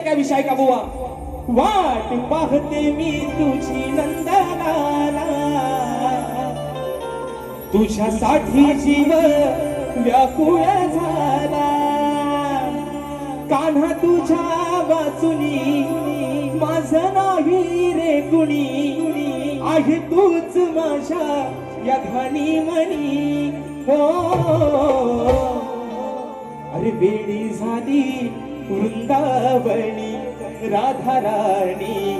काय विषय का बुवा वाट पाहते मी तुझी नंदनाला तुझ्यासाठी जीव व्याकुळ झाला कान्हा तुझ्या वाचुनी माझं नाही रे कुणी आहे तूच माझ्या या धनी मनी हो अरे वेडी झाली वृंदावनी राधा राणी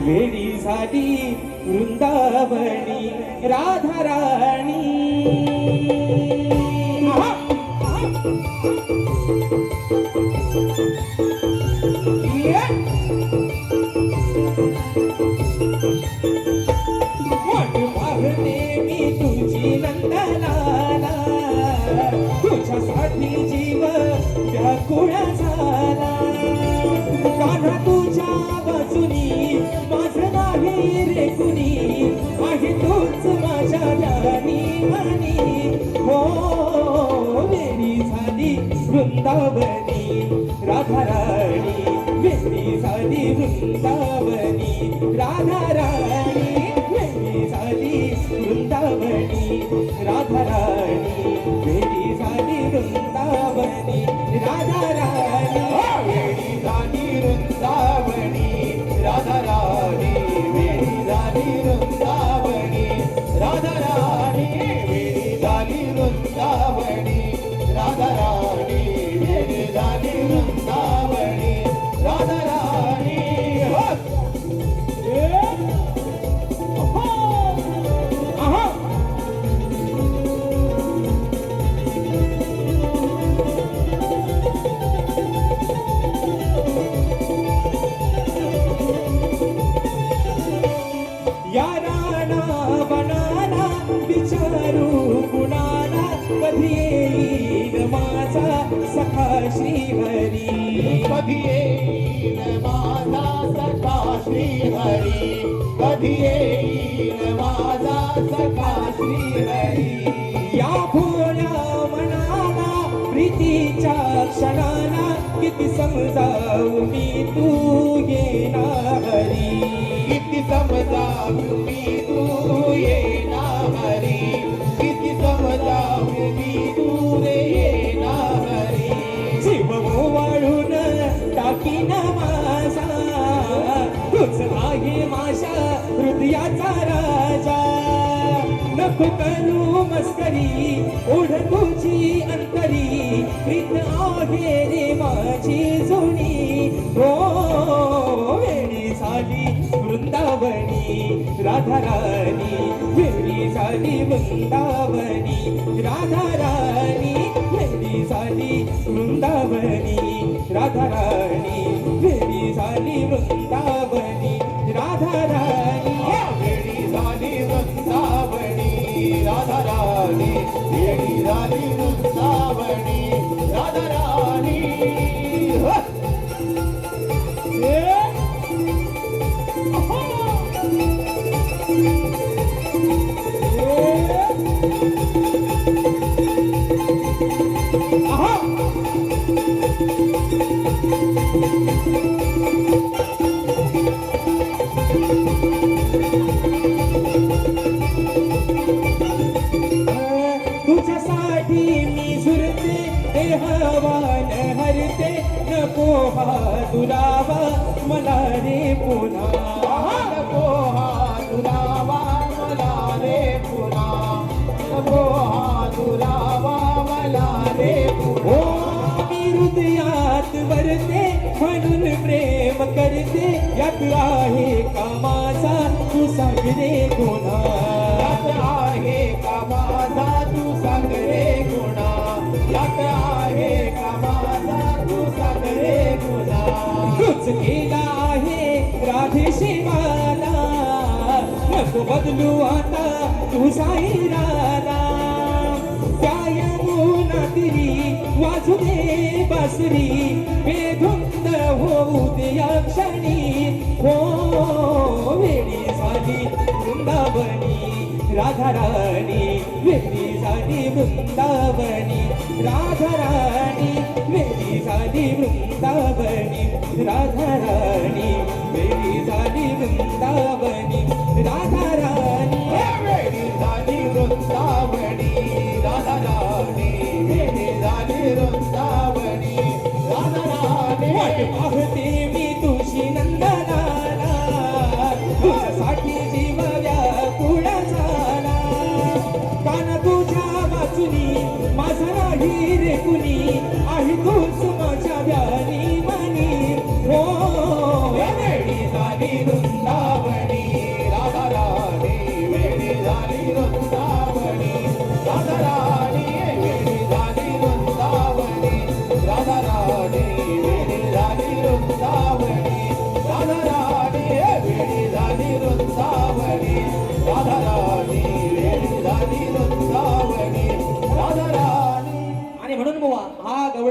वेडी झाली वृंदावनी राधा राणी मी तुझी नंदनाला तुझ्यासाठी जीव व्याकुळ झाला कान्हा तुझ्या बाजूनी माझं नाही रे कुणी आहे तूच माझ्या ध्यानी मनी हो वेडी झाली वृंदावनी राधा राणी वेडी झाली वृंदावनी राधा राणी वेडी झाली वृंदावनी राधा राणी वेडी झाली वृंदावनी राधा राणी वेडी झाली वृंदावनी राधा राणी वेडी झाली वृंदावनी राधा राणी वेडी झाली वृंदावनी राधा राणी वेडी झाली वृंदावनी राधा राणी या राणा बनाना विचारू कुणाला कधी येईल माझा सखा श्रीहरी कधी येईल माझा सखा श्रीहरी कधी येईल माझा सखा श्रीहरी या भोळ्या मनाला प्रीतीच्या क्षणाला किती समजावू मी तू येणार हरी किती समजावू मी तू येना हरी किती समजावू मी तू रे येना हरी जीव वाळून टाकीन माझा तुझ आहे माझ्या हृदयाचा राजा नको करू मस्करी ओढ तुझी अंतरी प्रीत आहे रे माझी जुनी हो वेडी झाली वृंदावनी राधा राणी वेडी झाली वृंदावनी राधा राणी वेडी झाली वृंदावनी राधा राणी वेडी झाली वृंदावनी राधा राणी वेडी झाली वृंदावनी राधा राणी वेडी झाली वृंदावनी राधा राणी तुझ्यासाठी मी झुरते देहवान हरते नको हा दुरावा मला रे पुन्हा नको हा दुरावा मला रे पुन्हा नको हा दुरावा मला रे पुन्हा मी हृदयात भरते म्हणून प्रेम करते यात आहे का माझा तू सांग रे गुन्हा यात आहे का माझा तू सांग रे गुन्हा यात आहे का माझा तू सांग रे गुन्हा तूच केला आहे राधेशी मला नको बदलू आता तुझा इरादा त्या यमुना तिरी वाजू दे बासरी बेधुंद होऊ दे या क्षणी हो वेडी झाली वृंदावनी राधा राणी वेली झाली वृंदावनी राधा राणी वेली झाली वृंदावनी राधा राणी वेली झाली वृंदावनी राधा राणी वेळी झाली वृंदावनी राधा राणी वेळी झाली वृंदावनी राधा राणी वाट पाहते मी तुझी नंदनाला तुझ्यासाठी जीव व्याकुळ झाला कान तुझ्या वाचुनी माझा नाही रे कुणी आहे तूच माझ्या व्यानी मनी हो वेळी झाली वृंदावनी राधा राणी वेळी झाली वृंदावनी राधा राणी वेळी झाली वृंदावनी राधा राणी वेळी झाली वृंदावनी राधा राणी वेळी झाली वृंदावनी राधा राणी वेळी झाली वृंदावनी राधा राणी. आणि म्हणून बुवा हा गवळ